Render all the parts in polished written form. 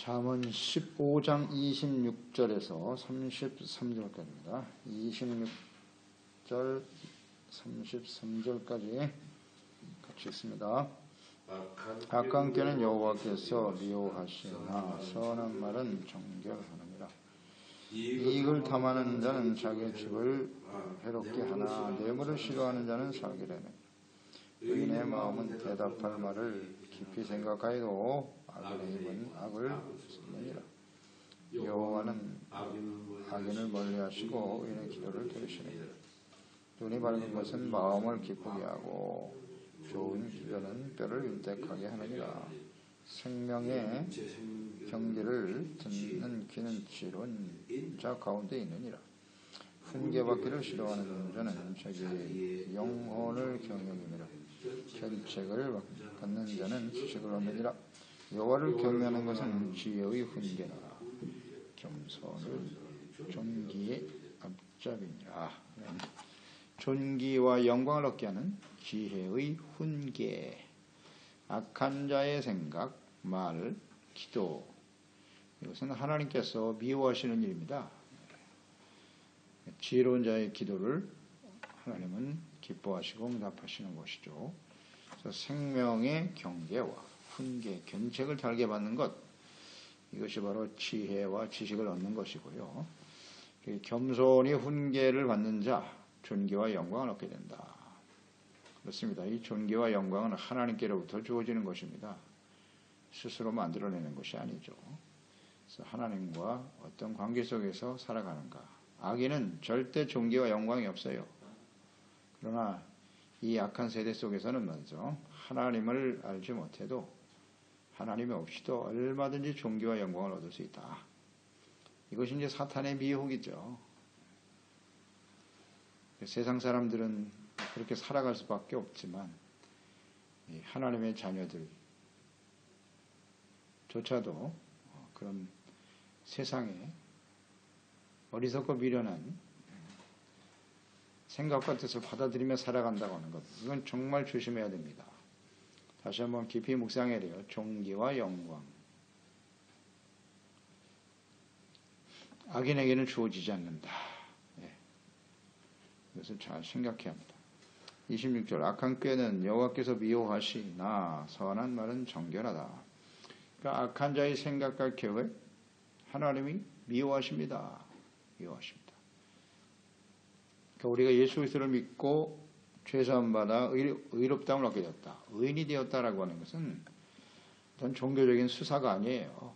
잠언 15장 26절에서 33절까지입니다. 26절, 33절까지 같이 읽습니다. 악한 꾀는 여호와께서 미워하시나 선한 말은 정결하느니라. 이익을 탐하는 자는 자기의 집을 해롭게 하나 뇌물을 싫어하는 자는 살게 되느니라. 의인의 마음은 대답할 말을 깊이 생각하여도 악인의 입은 악을 쓰느니라. 여호와는 악인을 멀리하시고 의인의 기도를 들으시느니라. 눈이 밝은 것은 마음을 기쁘게 하고 좋은 기별은 뼈를 윤택하게 하느니라. 생명의 경계를 듣는 귀는 지혜로운 자 가운데 있느니라. 훈계받기를 싫어하는 자는 자기의 영혼을 경영이니라. 견책을 받는 자는 지식을 얻느니라. 여호와를 경외하는 것은 지혜의 훈계나 겸손을 존귀의 앞잡이니라. 존귀와 영광을 얻게 하는 지혜의 훈계. 악한 자의 생각, 말, 기도, 이것은 하나님께서 미워하시는 일입니다. 지혜로운 자의 기도를 하나님은 기뻐하시고 응답하시는 것이죠. 그래서 생명의 경계와 훈계, 견책을 달게 받는 것, 이것이 바로 지혜와 지식을 얻는 것이고요. 겸손히 훈계를 받는 자, 존귀와 영광을 얻게 된다. 그렇습니다. 이 존귀와 영광은 하나님께로부터 주어지는 것입니다. 스스로 만들어내는 것이 아니죠. 그래서 하나님과 어떤 관계 속에서 살아가는가. 악인은 절대 존귀와 영광이 없어요. 그러나 이 악한 세대 속에서는 먼저 하나님을 알지 못해도 하나님이 없이도 얼마든지 존귀와 영광을 얻을 수 있다. 이것이 이제 사탄의 미혹이죠. 세상 사람들은 그렇게 살아갈 수밖에 없지만 하나님의 자녀들조차도 그런 세상에 어리석고 미련한 생각과 뜻을 받아들이며 살아간다고 하는 것, 이건 정말 조심해야 됩니다. 다시 한번 깊이 묵상해야 돼요. 존귀와 영광, 악인에게는 주어지지 않는다. 이것을 잘 생각해야 합니다. 26절, 악한 꾀는 여호와께서 미워하시나 선한 말은 정결하다. 그러니까 악한 자의 생각과 계획, 하나님이 미워하십니다. 미워하십니다. 그러니까 우리가 예수 그리스도를 믿고 죄사함 받아 의롭다함을 얻게 되었다. 의인이 되었다라고 하는 것은 어떤 종교적인 수사가 아니에요.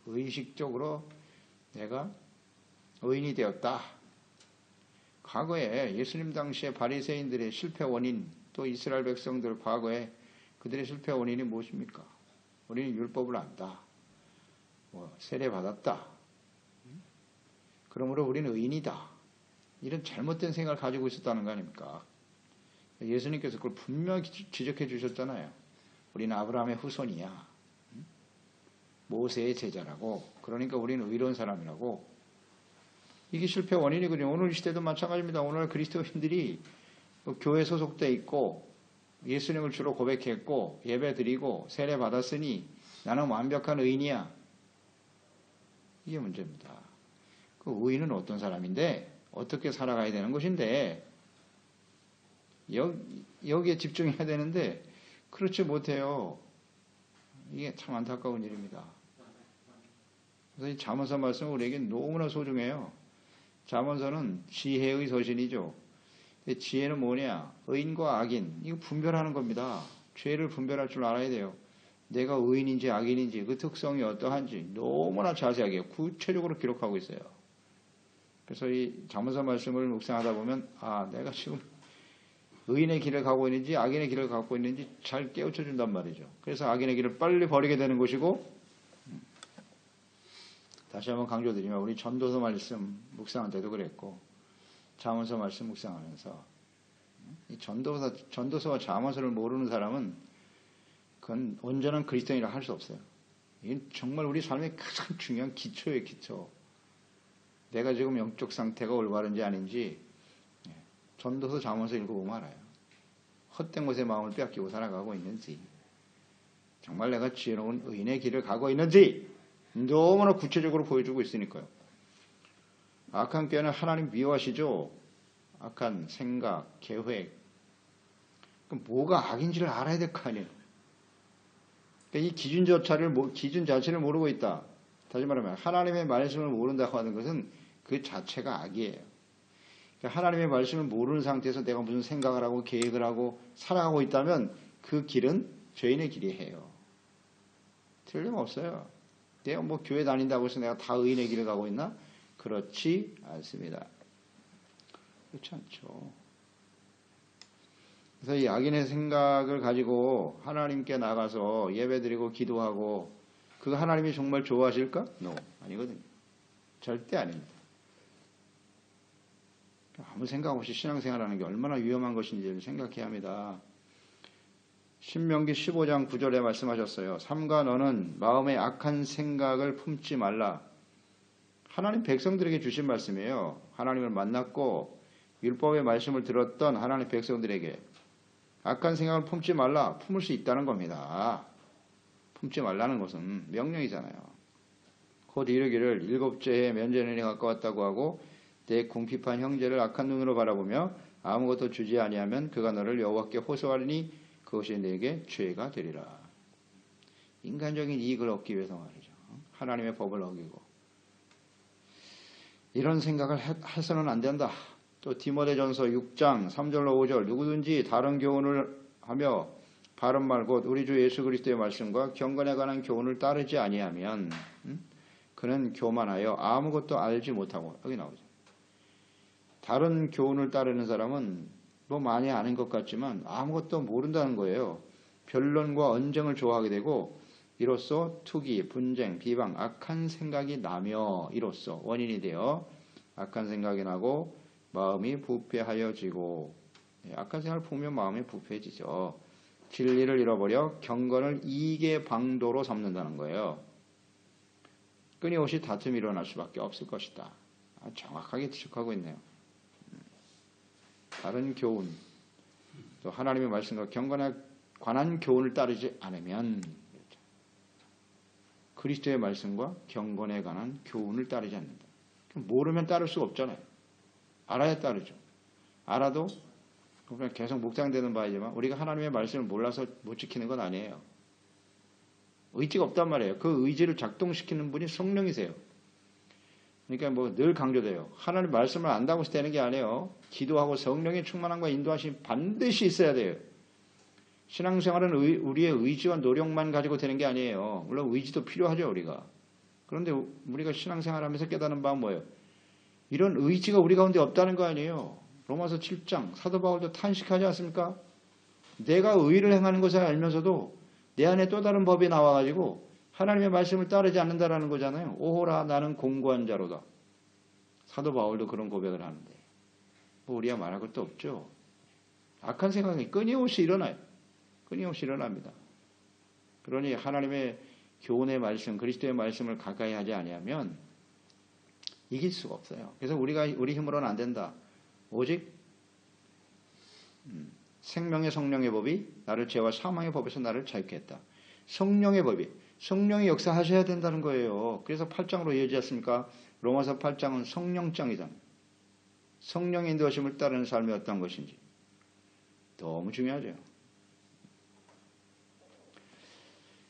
의식적으로 내가 의인이 되었다. 과거에 예수님 당시에 바리새인들의 실패 원인, 또 이스라엘 백성들 과거에 그들의 실패 원인이 무엇입니까? 우리는 율법을 안다. 세례 받았다. 그러므로 우리는 의인이다. 이런 잘못된 생각을 가지고 있었다는 거 아닙니까? 예수님께서 그걸 분명히 지적해 주셨잖아요. 우리는 아브라함의 후손이야. 모세의 제자라고. 그러니까 우리는 의로운 사람이라고. 이게 실패 원인이거든요. 오늘 이 시대도 마찬가지입니다. 오늘 그리스도인들이 교회 소속돼 있고 예수님을 주로 고백했고 예배 드리고 세례 받았으니 나는 완벽한 의인이야. 이게 문제입니다. 그 의인은 어떤 사람인데 어떻게 살아가야 되는 것인데 여기에 집중해야 되는데 그렇지 못해요. 이게 참 안타까운 일입니다. 그래서 이 잠언서 말씀은 우리에게 너무나 소중해요. 잠언서는 지혜의 서신이죠. 지혜는 뭐냐? 의인과 악인, 이거 분별하는 겁니다. 죄를 분별할 줄 알아야 돼요. 내가 의인인지 악인인지 그 특성이 어떠한지 너무나 자세하게 구체적으로 기록하고 있어요. 그래서 이 잠언서 말씀을 묵상하다 보면 내가 지금 의인의 길을 가고 있는지 악인의 길을 갖고 있는지 잘 깨우쳐 준단 말이죠. 그래서 악인의 길을 빨리 버리게 되는 것이고, 다시 한번 강조드리면 우리 전도서 말씀 묵상할 때도 그랬고 잠언서 말씀 묵상하면서 이 전도서와 잠언서를 모르는 사람은 그건 온전한 그리스도인이라 할 수 없어요. 이건 정말 우리 삶의 가장 중요한 기초예요. 기초. 내가 지금 영적 상태가 올바른지 아닌지 전도서 잠언서 읽어보면 알아요. 헛된 것에 마음을 빼앗기고 살아가고 있는지 정말 내가 지혜로운 의인의 길을 가고 있는지 너무나 구체적으로 보여주고 있으니까요. 악한 꾀는 하나님 미워하시죠. 악한 생각, 계획. 그럼 뭐가 악인지를 알아야 될 거 아니에요. 그러니까 이 기준 자체를 모르고 있다. 다시 말하면 하나님의 말씀을 모른다고 하는 것은 그 자체가 악이에요. 그러니까 하나님의 말씀을 모르는 상태에서 내가 무슨 생각을 하고 계획을 하고 살아가고 있다면 그 길은 죄인의 길이에요. 틀림없어요. 내가 뭐 교회 다닌다고 해서 내가 다 의인의 길을 가고 있나? 그렇지 않습니다. 그렇지 않죠. 그래서 이 악인의 생각을 가지고 하나님께 나가서 예배드리고 기도하고 그거 하나님이 정말 좋아하실까? No, 아니거든요. 절대 아닙니다. 아무 생각 없이 신앙생활하는 게 얼마나 위험한 것인지를 생각해야 합니다. 신명기 15장 9절에 말씀하셨어요. 삼가 너는 마음에 악한 생각을 품지 말라. 하나님 백성들에게 주신 말씀이에요. 하나님을 만났고 율법의 말씀을 들었던 하나님 백성들에게 악한 생각을 품지 말라. 품을 수 있다는 겁니다. 품지 말라는 것은 명령이잖아요. 곧 이르기를 일곱째 해에 면제년이 가까웠다고 하고 내 궁핍한 형제를 악한 눈으로 바라보며 아무것도 주지 아니하면 그가 너를 여호와께 호소하리니 그것이 내게 죄가 되리라. 인간적인 이익을 얻기 위해서 말이죠. 하나님의 법을 어기고 이런 생각을 해서는 안 된다. 또 디모데전서 6장 3절로 5절 누구든지 다른 교훈을 하며 바른 말 곧 우리 주 예수 그리스도의 말씀과 경건에 관한 교훈을 따르지 아니하면 그는 교만하여 아무것도 알지 못하고 여기 나오죠. 다른 교훈을 따르는 사람은 뭐 많이 아는 것 같지만 아무것도 모른다는 거예요. 변론과 언쟁을 좋아하게 되고 이로써 투기, 분쟁, 비방, 악한 생각이 나며 이로써 원인이 되어 악한 생각이 나고 마음이 부패하여지고 악한 생각을 품으면 마음이 부패해지죠. 진리를 잃어버려 경건을 이익의 방도로 삼는다는 거예요. 끊임없이 다툼이 일어날 수밖에 없을 것이다. 정확하게 지적하고 있네요. 다른 교훈, 또 하나님의 말씀과 경건에 관한 교훈을 따르지 않으면 그리스도의 말씀과 경건에 관한 교훈을 따르지 않는다. 모르면 따를 수가 없잖아요. 알아야 따르죠. 알아도 그냥 계속 묵상되는 바이지만 우리가 하나님의 말씀을 몰라서 못 지키는 건 아니에요. 의지가 없단 말이에요. 그 의지를 작동시키는 분이 성령이세요. 그러니까 뭐 늘 강조돼요. 하나님 말씀을 안다고 해서 되는 게 아니에요. 기도하고 성령의 충만함과 인도하심이 반드시 있어야 돼요. 신앙생활은 우리의 의지와 노력만 가지고 되는 게 아니에요. 물론 의지도 필요하죠, 우리가. 그런데 우리가 신앙생활하면서 깨닫는 바는 뭐예요? 이런 의지가 우리 가운데 없다는 거 아니에요. 로마서 7장 사도 바울도 탄식하지 않습니까? 내가 의를 행하는 것을 알면서도 내 안에 또 다른 법이 나와가지고 하나님의 말씀을 따르지 않는다라는 거잖아요. 오호라 나는 공고한 자로다. 사도 바울도 그런 고백을 하는데 뭐 우리가 말할 것도 없죠. 악한 생각이 끊임없이 일어나요. 끊임없이 일어납니다. 그러니 하나님의 교훈의 말씀, 그리스도의 말씀을 가까이 하지 아니하면 이길 수가 없어요. 그래서 우리 힘으로는 안 된다. 오직 생명의 성령의 법이 나를 죄와 사망의 법에서 나를 자유케 했다. 성령의 법이 성령이 역사하셔야 된다는 거예요. 그래서 8장으로 이어지지 않습니까? 로마서 8장은 성령장이잖아요. 성령의 인도하심을 따르는 삶이 어떤 것인지 너무 중요하죠.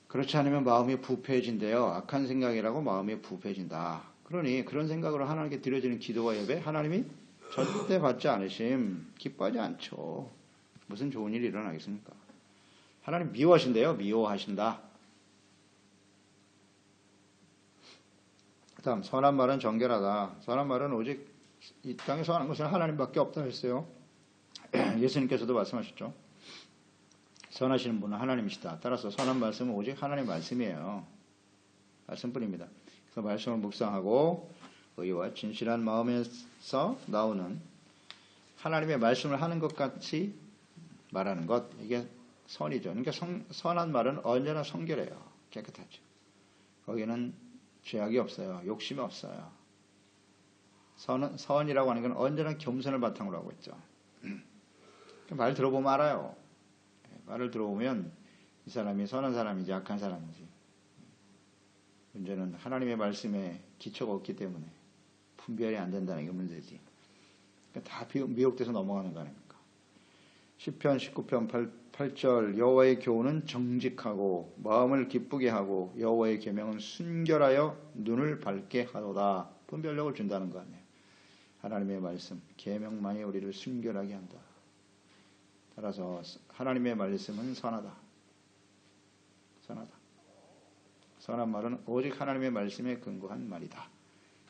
그렇지 않으면 마음이 부패해진대요. 악한 생각이라고 마음이 부패해진다. 그러니 그런 생각으로 하나님께 드려지는 기도와 예배 하나님이 절대 받지 않으심, 기뻐하지 않죠. 무슨 좋은 일이 일어나겠습니까? 하나님 미워하신대요. 미워하신다. 그 다음 선한 말은 정결하다. 선한 말은 오직 이 땅에 선한 것은 하나님밖에 없다 했어요. 예수님께서도 말씀하셨죠. 선하시는 분은 하나님이시다. 따라서 선한 말씀은 오직 하나님의 말씀이에요. 말씀뿐입니다. 그래서 말씀을 묵상하고 의와 진실한 마음에서 나오는 하나님의 말씀을 하는 것 같이 말하는 것, 이게 선이죠. 그러니까 선한 말은 언제나 성결해요. 깨끗하죠. 거기는 죄악이 없어요. 욕심이 없어요. 선이라고 하는 건 언제나 겸손을 바탕으로 하고 있죠. 말 들어보면 알아요. 말을 들어보면 이 사람이 선한 사람인지 악한 사람인지. 문제는 하나님의 말씀에 기초가 없기 때문에 분별이 안 된다는 게 문제지. 그러니까 다 미혹돼서 넘어가는 거 아닙니까? 시편 19편 8절 여호와의 교훈은 정직하고 마음을 기쁘게 하고 여호와의 계명은 순결하여 눈을 밝게 하도다. 분별력을 준다는 거 아니에요. 하나님의 말씀, 계명만이 우리를 순결하게 한다. 따라서 하나님의 말씀은 선하다. 선하다. 선한 말은 오직 하나님의 말씀에 근거한 말이다.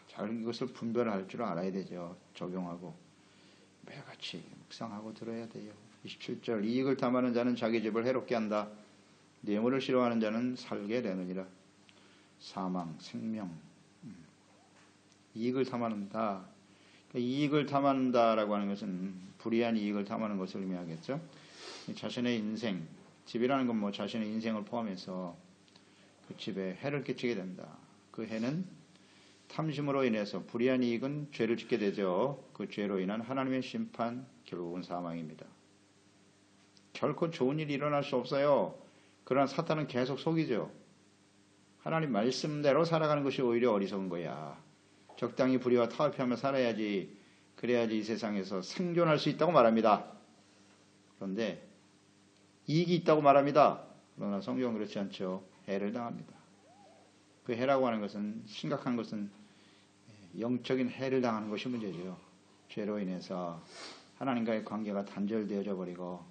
잘 이것을 분별할 줄 알아야 되죠. 적용하고 매일같이 묵상하고 들어야 돼요. 27절 이익을 탐하는 자는 자기 집을 해롭게 한다. 뇌물을 싫어하는 자는 살게 되느니라. 사망, 생명, 이익을 탐한다. 이익을 탐한다라고 하는 것은 불이한 이익을 탐하는 것을 의미하겠죠. 자신의 인생, 집이라는 건 뭐 자신의 인생을 포함해서 그 집에 해를 끼치게 된다. 그 해는 탐심으로 인해서 불이한 이익은 죄를 짓게 되죠. 그 죄로 인한 하나님의 심판, 결국은 사망입니다. 결코 좋은 일이 일어날 수 없어요. 그러나 사탄은 계속 속이죠. 하나님 말씀대로 살아가는 것이 오히려 어리석은 거야. 적당히 불의와 타협하며 살아야지. 그래야지 이 세상에서 생존할 수 있다고 말합니다. 그런데 이익이 있다고 말합니다. 그러나 성경은 그렇지 않죠. 해를 당합니다. 그 해라고 하는 것은 심각한 것은 영적인 해를 당하는 것이 문제죠. 죄로 인해서 하나님과의 관계가 단절되어져 버리고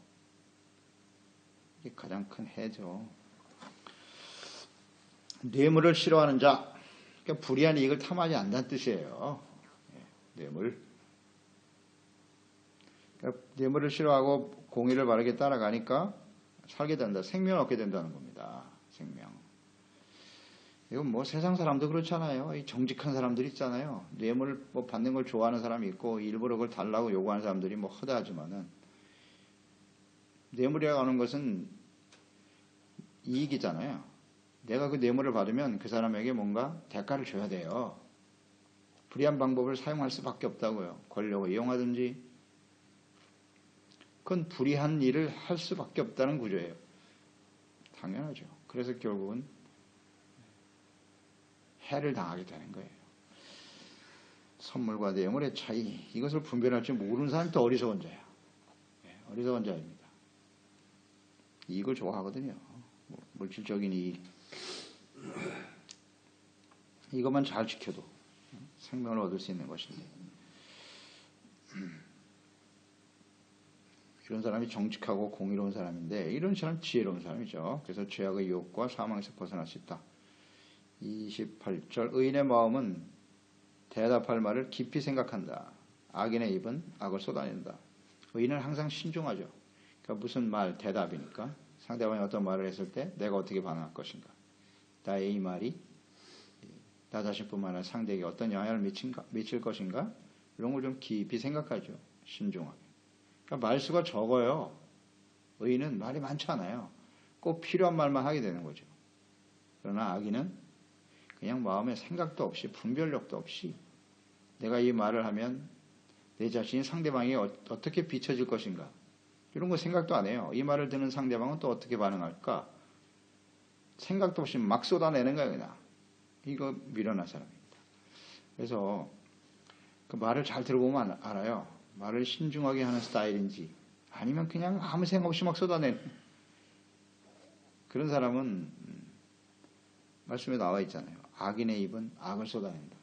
이게 가장 큰 해죠. 뇌물을 싫어하는 자, 그러니까 불이한 이익을 탐하지 않는다는 뜻이에요. 뇌물. 그러니까 뇌물을 싫어하고 공의를 바르게 따라가니까 살게 된다. 생명을 얻게 된다는 겁니다. 생명. 이건 뭐 세상 사람도 그렇잖아요. 이 정직한 사람들 있잖아요. 뇌물 뭐 받는 걸 좋아하는 사람이 있고 일부러 그걸 달라고 요구하는 사람들이 뭐 허다하지만은 뇌물이라고 하는 것은 이익이잖아요. 내가 그 뇌물을 받으면 그 사람에게 뭔가 대가를 줘야 돼요. 불의한 방법을 사용할 수밖에 없다고요. 권력을 이용하든지 그건 불의한 일을 할 수밖에 없다는 구조예요. 당연하죠. 그래서 결국은 해를 당하게 되는 거예요. 선물과 뇌물의 차이, 이것을 분별할 줄 모르는 사람이 더 어리석은 자야. 어리석은 자입니다. 이익을 좋아하거든요. 물질적인 이익. 이것만 잘 지켜도 생명을 얻을 수 있는 것인데 이런 사람이 정직하고 공의로운 사람인데 이런 사람 지혜로운 사람이죠. 그래서 죄악의 유혹과 사망에서 벗어날 수 있다. 28절 의인의 마음은 대답할 말을 깊이 생각한다. 악인의 입은 악을 쏟아낸다. 의인은 항상 신중하죠. 그러니까 무슨 말 대답이니까 상대방이 어떤 말을 했을 때 내가 어떻게 반응할 것인가. 나의 이 말이 나 자신뿐만 아니라 상대에게 어떤 영향을 미칠 것인가. 이런 걸 좀 깊이 생각하죠. 신중하게. 그러니까 말수가 적어요. 의인은 말이 많지 않아요. 꼭 필요한 말만 하게 되는 거죠. 그러나 악인은 그냥 마음에 생각도 없이 분별력도 없이 내가 이 말을 하면 내 자신이 상대방이 어떻게 비춰질 것인가 이런 거 생각도 안 해요. 이 말을 듣는 상대방은 또 어떻게 반응할까 생각도 없이 막 쏟아내는 거예요. 그냥 이거 미련한 사람입니다. 그래서 그 말을 잘 들어보면 알아요. 말을 신중하게 하는 스타일인지 아니면 그냥 아무 생각 없이 막 쏟아내는 그런 사람은 말씀에 나와 있잖아요. 악인의 입은 악을 쏟아낸다.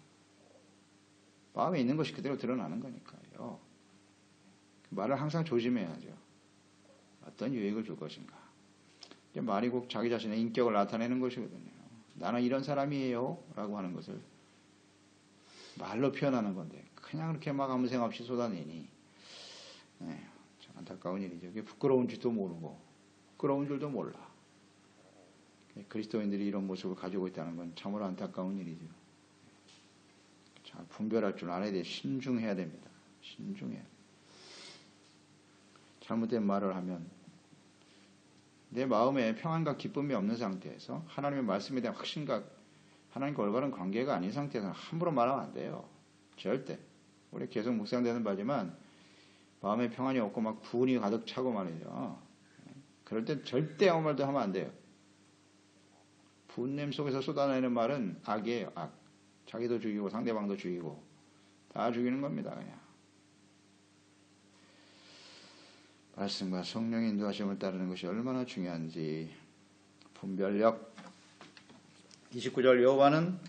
마음에 있는 것이 그대로 드러나는 거니까요. 말을 항상 조심해야죠. 어떤 유익을 줄 것인가. 말이 꼭 자기 자신의 인격을 나타내는 것이거든요. 나는 이런 사람이에요 라고 하는 것을 말로 표현하는 건데 그냥 그렇게 막 아무 생각 없이 쏟아내니 참 안타까운 일이죠. 그게 부끄러운지도 모르고 부끄러운 줄도 몰라. 그리스도인들이 이런 모습을 가지고 있다는 건 참으로 안타까운 일이죠. 잘 분별할 줄 알아야 돼. 신중해야 됩니다. 신중해야 돼. 잘못된 말을 하면 내 마음에 평안과 기쁨이 없는 상태에서 하나님의 말씀에 대한 확신과 하나님과 올바른 관계가 아닌 상태에서는 함부로 말하면 안 돼요. 절대. 우리 계속 묵상되는 바지만 마음에 평안이 없고 막 분이 가득 차고 말이죠. 그럴 때 절대 아무 말도 하면 안 돼요. 분냄 속에서 쏟아내는 말은 악이에요. 악. 자기도 죽이고 상대방도 죽이고 다 죽이는 겁니다. 그냥. 말씀과 성령의 인도하심을 따르는 것이 얼마나 중요한지. 분별력. 29절 여호와는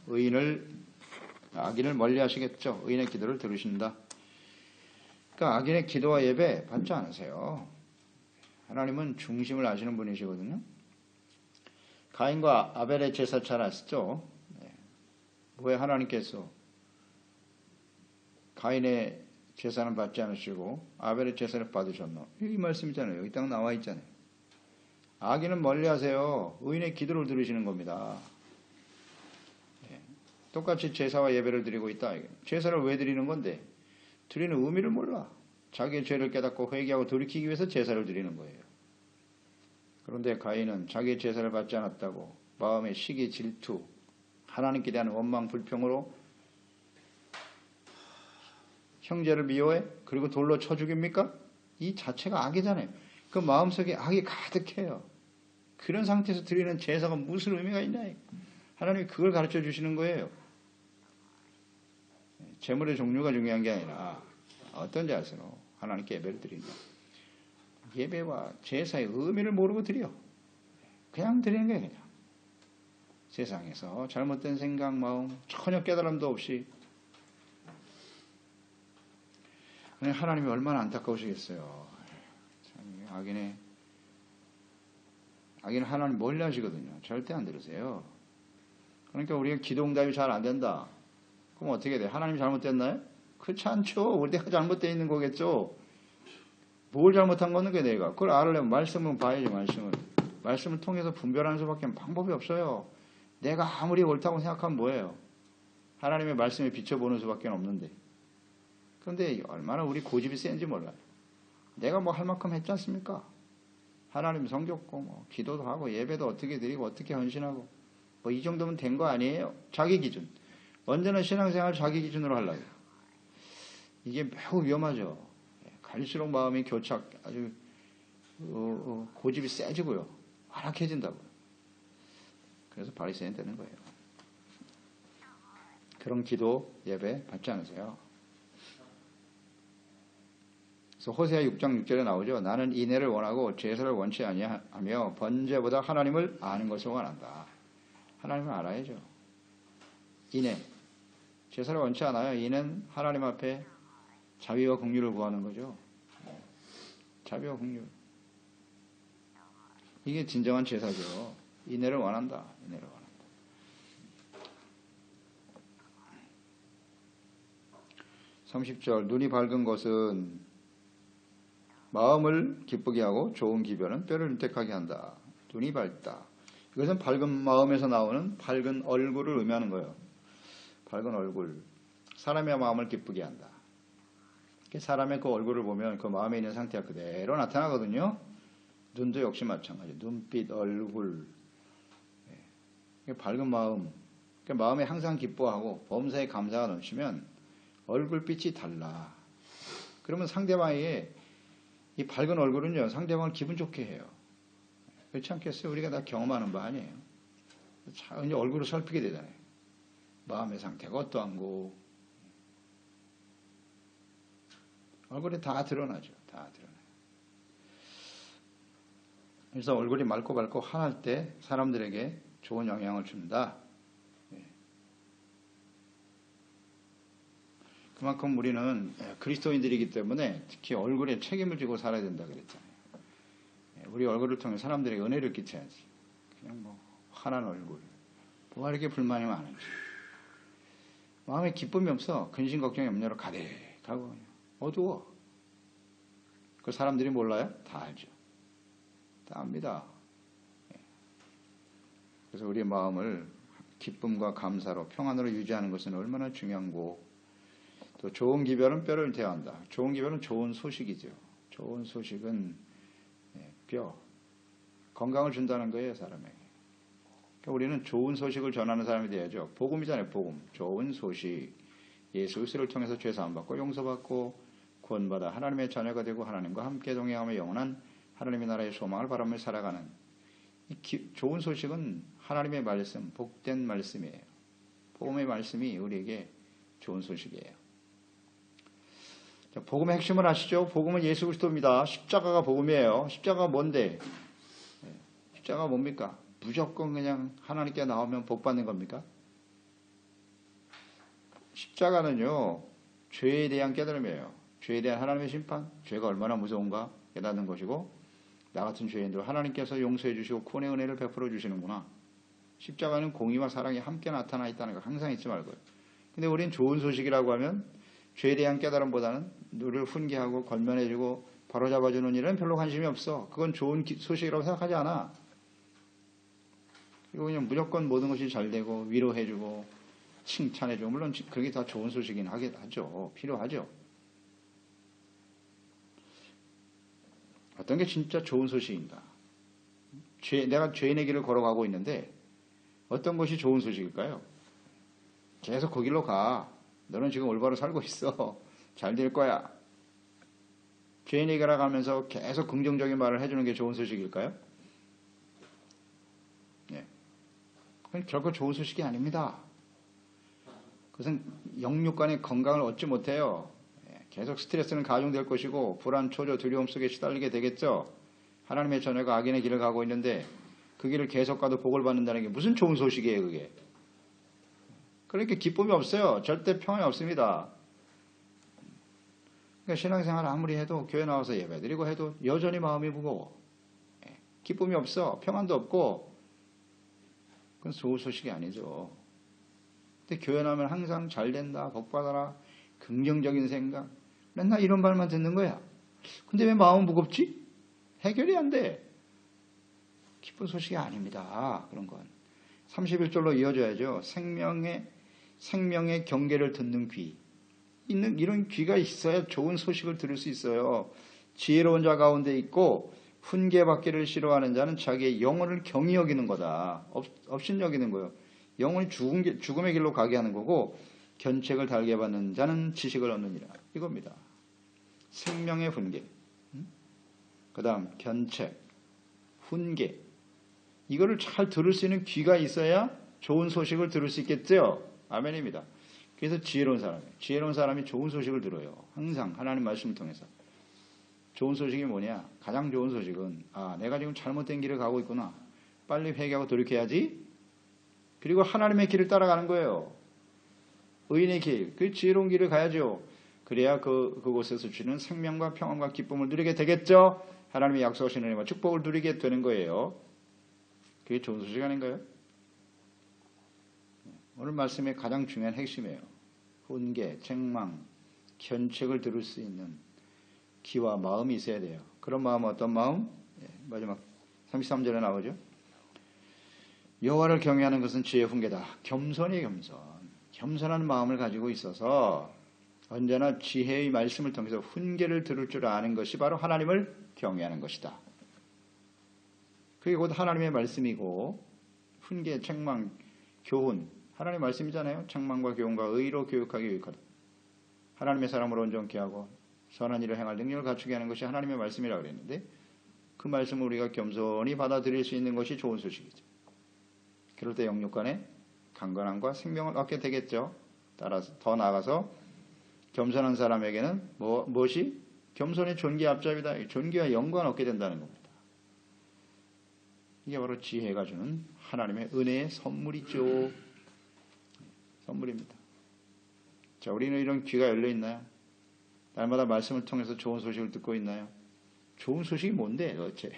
악인을 멀리 하시겠죠. 의인의 기도를 들으신다. 그러니까 악인의 기도와 예배 받지 않으세요. 하나님은 중심을 아시는 분이시거든요. 가인과 아벨의 제사 잘 아시죠? 왜 하나님께서 가인의 제사는 받지 않으시고 아벨의 제사를 받으셨노? 이 말씀이잖아요. 여기 딱 나와 있잖아요. 악인은 멀리하세요. 의인의 기도를 들으시는 겁니다. 똑같이 제사와 예배를 드리고 있다. 제사를 왜 드리는 건데? 드리는 의미를 몰라. 자기의 죄를 깨닫고 회개하고 돌이키기 위해서 제사를 드리는 거예요. 그런데 가인은 자기의 제사를 받지 않았다고 마음의 시기, 질투, 하나님께 대한 원망, 불평으로 형제를 미워해? 그리고 돌로 쳐 죽입니까? 이 자체가 악이잖아요. 그 마음속에 악이 가득해요. 그런 상태에서 드리는 제사가 무슨 의미가 있냐? 하나님이 그걸 가르쳐 주시는 거예요. 제물의 종류가 중요한 게 아니라 어떤 자세로 하나님께 예배를 드린다. 예배와 제사의 의미를 모르고 드려. 그냥 드리는 거예요. 그냥. 세상에서 잘못된 생각, 마음 전혀 깨달음도 없이 하나님이 얼마나 안타까우시겠어요. 악인은 하나님 멀리 하시거든요. 절대 안 들으세요. 그러니까 우리가 기도 응답이 잘 안 된다. 그럼 어떻게 돼요? 하나님이 잘못됐나요? 그렇지 않죠. 우리가 잘못되어 있는 거겠죠. 뭘 잘못한 거는 게 내가. 그걸 알으려면 말씀을 봐야지. 말씀을 통해서 분별하는 수밖에 방법이 없어요. 내가 아무리 옳다고 생각하면 뭐예요? 하나님의 말씀에 비춰보는 수밖에 없는데. 그런데 얼마나 우리 고집이 센지 몰라요. 내가 뭐 할 만큼 했지 않습니까? 하나님 성겼고 뭐 기도도 하고 예배도 어떻게 드리고 어떻게 헌신하고 뭐 이 정도면 된 거 아니에요? 자기 기준. 언제나 신앙생활 자기 기준으로 하려고. 이게 매우 위험하죠. 갈수록 마음이 교착, 아주 고집이 세지고요. 완악해진다고요. 그래서 바리새인 되는 거예요. 그런 기도, 예배 받지 않으세요. 그래서 호세아 6장 6절에 나오죠. 나는 인애를 원하고 제사를 원치 아니하며 번제보다 하나님을 아는 것을 원한다. 하나님을 알아야죠. 인애. 제사를 원치 않아요. 이는 하나님 앞에 자비와 긍휼을 구하는 거죠. 자비와 긍휼. 이게 진정한 제사죠. 인애를 원한다. 인애를 원한다. 30절 눈이 밝은 것은 마음을 기쁘게 하고 좋은 기별은 뼈를 윤택하게 한다. 눈이 밝다. 이것은 밝은 마음에서 나오는 밝은 얼굴을 의미하는 거예요. 밝은 얼굴. 사람의 마음을 기쁘게 한다. 사람의 그 얼굴을 보면 그 마음에 있는 상태가 그대로 나타나거든요. 눈도 역시 마찬가지. 눈빛, 얼굴. 밝은 마음. 마음에 항상 기뻐하고 범사에 감사가 넘치면 얼굴빛이 달라. 그러면 상대방의 이 밝은 얼굴은요, 상대방을 기분 좋게 해요. 그렇지 않겠어요? 우리가 다 경험하는 바 아니에요. 이제 얼굴을 살피게 되잖아요. 마음의 상태가 어떠한고. 얼굴이 다 드러나죠. 다 드러나요. 그래서 얼굴이 맑고 환할 때 사람들에게 좋은 영향을 준다. 그만큼 우리는 그리스도인들이기 때문에 특히 얼굴에 책임을 지고 살아야 된다 그랬잖아요. 우리 얼굴을 통해 사람들에게 은혜를 끼쳐야지. 그냥 뭐 환한 얼굴. 뭐가 이렇게 불만이 많은지. 마음에 기쁨이 없어. 근심 걱정 염려로 가득하고 어두워. 그 사람들이 몰라요? 다 알죠. 다 압니다. 그래서 우리의 마음을 기쁨과 감사로 평안으로 유지하는 것은 얼마나 중요한고. 또 좋은 기별은 뼈를 대한다. 좋은 기별은 좋은 소식이죠. 좋은 소식은 뼈, 건강을 준다는 거예요, 사람에게. 그러니까 우리는 좋은 소식을 전하는 사람이 돼야죠. 복음이잖아요, 복음. 좋은 소식. 예수 그리스도를 통해서 죄 사함 받고 용서받고 구원받아 하나님의 자녀가 되고 하나님과 함께 동행하며 영원한 하나님의 나라의 소망을 바라며 살아가는 좋은 소식은 하나님의 말씀, 복된 말씀이에요. 복음의 말씀이 우리에게 좋은 소식이에요. 자, 복음의 핵심을 아시죠? 복음은 예수 그리스도입니다. 십자가가 복음이에요. 십자가가 뭔데? 십자가가 뭡니까? 무조건 그냥 하나님께 나오면 복 받는 겁니까? 십자가는요, 죄에 대한 깨달음이에요. 죄에 대한 하나님의 심판, 죄가 얼마나 무서운가 깨닫는 것이고, 나 같은 죄인들 하나님께서 용서해 주시고 구원의 은혜를 베풀어 주시는구나. 십자가는 공의와 사랑이 함께 나타나 있다는 거 항상 잊지 말고요. 근데 우린 좋은 소식이라고 하면 죄에 대한 깨달음보다는 누를 훈계하고 권면해주고 바로잡아주는 일은 별로 관심이 없어. 그건 좋은 소식이라고 생각하지 않아. 그리고 그냥 무조건 모든 것이 잘 되고 위로해주고 칭찬해주고, 물론 그게 다 좋은 소식이긴 하죠. 필요하죠. 어떤 게 진짜 좋은 소식인가? 내가 죄인의 길을 걸어가고 있는데 어떤 것이 좋은 소식일까요? 계속 그 길로 가. 너는 지금 올바로 살고 있어. 잘 될 거야. 죄인에게 가면서 계속 긍정적인 말을 해주는 게 좋은 소식일까요? 네. 그건 결코 좋은 소식이 아닙니다. 그것은 영육 간의 건강을 얻지 못해요. 계속 스트레스는 가중될 것이고 불안, 초조, 두려움 속에 시달리게 되겠죠. 하나님의 자녀가 악인의 길을 가고 있는데 그 길을 계속 가도 복을 받는다는 게 무슨 좋은 소식이에요, 그게. 그러니까 기쁨이 없어요. 절대 평안이 없습니다. 그러니까 신앙생활을 아무리 해도 교회 나와서 예배드리고 해도 여전히 마음이 무거워. 기쁨이 없어. 평안도 없고. 그건 좋은 소식이 아니죠. 근데 교회 나오면 항상 잘 된다, 복 받아라, 긍정적인 생각. 맨날 이런 말만 듣는 거야. 근데 왜 마음은 무겁지? 해결이 안 돼. 기쁜 소식이 아닙니다. 그런 건. 31절로 이어져야죠. 생명의 경계를 듣는 귀. 이런 귀가 있어야 좋은 소식을 들을 수 있어요. 지혜로운 자 가운데 있고 훈계받기를 싫어하는 자는 자기의 영혼을 경히 여기는 거다. 업신 여기는 거예요. 영혼이 죽음의 길로 가게 하는 거고, 견책을 달게 받는 자는 지식을 얻느니라. 이겁니다. 생명의 훈계. 그 다음 견책, 훈계. 이거를 잘 들을 수 있는 귀가 있어야 좋은 소식을 들을 수 있겠죠. 아멘입니다. 그래서 지혜로운 사람이 좋은 소식을 들어요. 항상 하나님 말씀을 통해서. 좋은 소식이 뭐냐? 가장 좋은 소식은 내가 지금 잘못된 길을 가고 있구나. 빨리 회개하고 돌이켜야지. 그리고 하나님의 길을 따라가는 거예요. 의인의 길, 그 지혜로운 길을 가야죠. 그래야 그곳에서 주는 생명과 평안과 기쁨을 누리게 되겠죠. 하나님의 약속하신 은혜와 축복을 누리게 되는 거예요. 그게 좋은 소식 아닌가요? 오늘 말씀의 가장 중요한 핵심이에요. 훈계, 책망, 견책을 들을 수 있는 귀와 마음이 있어야 돼요. 그런 마음은 어떤 마음? 마지막 33절에 나오죠. 여호와를 경외하는 것은 지혜의 훈계다. 겸손이 겸손한 마음을 가지고 있어서 언제나 지혜의 말씀을 통해서 훈계를 들을 줄 아는 것이 바로 하나님을 경외하는 것이다. 그게 곧 하나님의 말씀이고, 훈계, 책망, 교훈, 하나님의 말씀이잖아요. 책망과 교훈과 의로 교육하기 유익하다. 하나님의 사람으로 온전케 하고 선한 일을 행할 능력을 갖추게 하는 것이 하나님의 말씀이라고 그랬는데, 그 말씀을 우리가 겸손히 받아들일 수 있는 것이 좋은 소식이죠. 그럴 때 영육 간에 강건함과 생명을 얻게 되겠죠. 따라서 더 나아가서 겸손한 사람에게는 무엇이? 겸손의 존귀 앞잡이다. 존귀와 영광을 얻게 된다는 겁니다. 이게 바로 지혜가 주는 하나님의 은혜의 선물이죠. 선물입니다. 자, 우리는 이런 귀가 열려 있나요? 날마다 말씀을 통해서 좋은 소식을 듣고 있나요? 좋은 소식이 뭔데 도대체?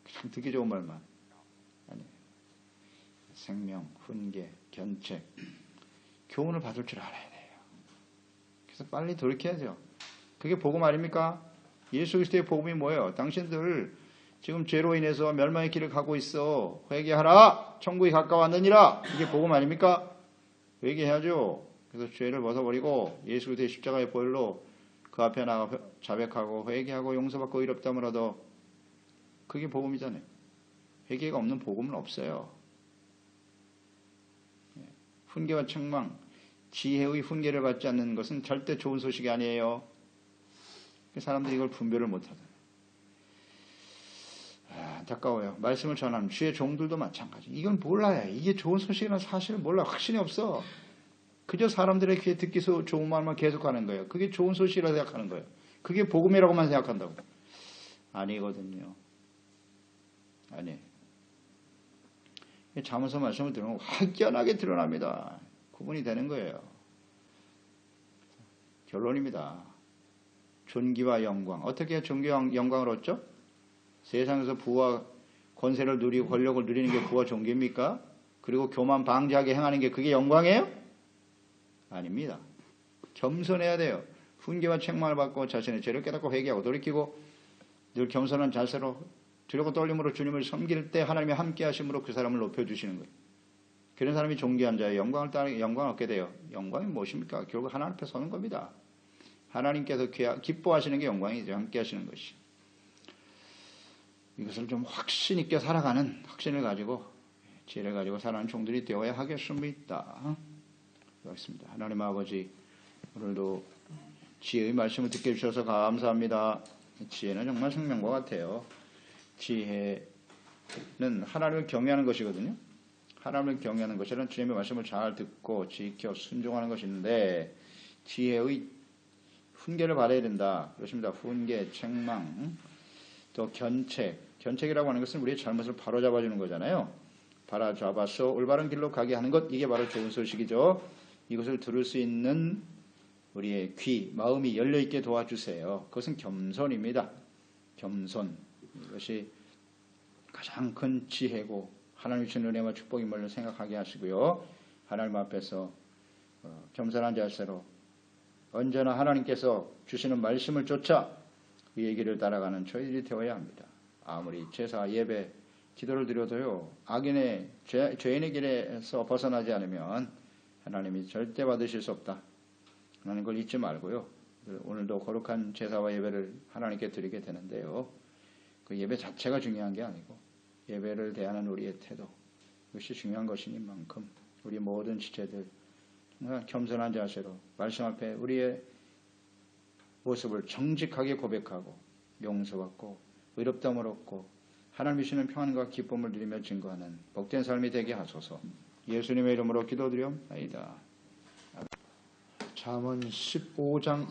그냥 듣기 좋은 말만. 아니, 생명, 훈계, 견책, 교훈을 받을 줄 알아야 돼요. 그래서 빨리 돌이켜야죠. 그게 복음 아닙니까? 예수 그리스도의 복음이 뭐예요? 당신들 지금 죄로 인해서 멸망의 길을 가고 있어. 회개하라. 천국이 가까웠느니라. 이게 복음 아닙니까? 회개해야죠. 그래서 죄를 벗어버리고 예수 그리스도의 십자가의 보혈로 그 앞에 나가 자백하고 회개하고 용서받고 의롭다함을 얻어. 그게 복음이잖아요. 회개가 없는 복음은 없어요. 훈계와 책망, 지혜의 훈계를 받지 않는 것은 절대 좋은 소식이 아니에요. 사람들이 이걸 분별을 못하잖아요. 안타까워요. 말씀을 전하는 주의 종들도 마찬가지. 이건 몰라요. 이게 좋은 소식이라는 사실을 몰라. 확신이 없어. 그저 사람들의 귀에 듣기 좋은 말만 계속하는 거예요. 그게 좋은 소식이라고 생각하는 거예요. 그게 복음이라고만 생각한다고. 아니거든요. 아니. 잠언서 말씀을 들으면 확연하게 드러납니다. 구분이 되는 거예요. 결론입니다. 존귀와 영광. 어떻게 존귀와 영광을 얻죠? 세상에서 부와 권세를 누리고 권력을 누리는 게 부와 존귀입니까? 그리고 교만 방지하게 행하는 게 그게 영광이에요? 아닙니다. 겸손해야 돼요. 훈계와 책망을 받고 자신의 죄를 깨닫고 회개하고 돌이키고 늘 겸손한 자세로 두렵고 떨림으로 주님을 섬길 때 하나님이 함께 하심으로 그 사람을 높여주시는 거예요. 그런 사람이 존귀한 자의 영광을 얻게 돼요. 영광이 무엇입니까? 결국 하나님 앞에 서는 겁니다. 하나님께서 기뻐하시는 게 영광이죠. 함께 하시는 것이. 이것을 좀 확신 있게 살아가는 확신을 가지고 지혜를 가지고 살아가는 종들이 되어야 하겠습니다. 그렇습니다. 하나님 아버지, 오늘도 지혜의 말씀을 듣게 해주셔서 감사합니다. 지혜는 정말 생명과 같아요. 지혜는 하나님을 경외하는 것이거든요. 하나님을 경외하는 것이란 주님의 말씀을 잘 듣고 지켜 순종하는 것인데, 지혜의 훈계를 받아야 된다. 그렇습니다. 훈계, 책망, 또 견책이라고 하는 것은 우리의 잘못을 바로잡아주는 거잖아요. 바로잡아서 올바른 길로 가게 하는 것, 이게 바로 좋은 소식이죠. 이것을 들을 수 있는 우리의 귀, 마음이 열려있게 도와주세요. 그것은 겸손입니다. 겸손. 이것이 가장 큰 지혜고 하나님 주신 은혜와 축복임을 생각하게 하시고요. 하나님 앞에서 겸손한 자세로 언제나 하나님께서 주시는 말씀을 쫓아 그의 길을 따라가는 저희들이 되어야 합니다. 아무리 제사, 예배, 기도를 드려도요, 악인의 죄인의 길에서 벗어나지 않으면 하나님이 절대 받으실 수 없다. 하나님 걸 잊지 말고요. 오늘도 거룩한 제사와 예배를 하나님께 드리게 되는데요. 그 예배 자체가 중요한 게 아니고 예배를 대하는 우리의 태도, 그것이 중요한 것이니만큼 우리 모든 지체들 정말 겸손한 자세로 말씀 앞에 우리의 모습을 정직하게 고백하고 용서받고 의롭다함을 얻고 하나님이 주시는 평안과 기쁨을 누리며 증거하는 복된 삶이 되게 하소서. 예수님의 이름으로 기도드리옵나이다. 잠언 15장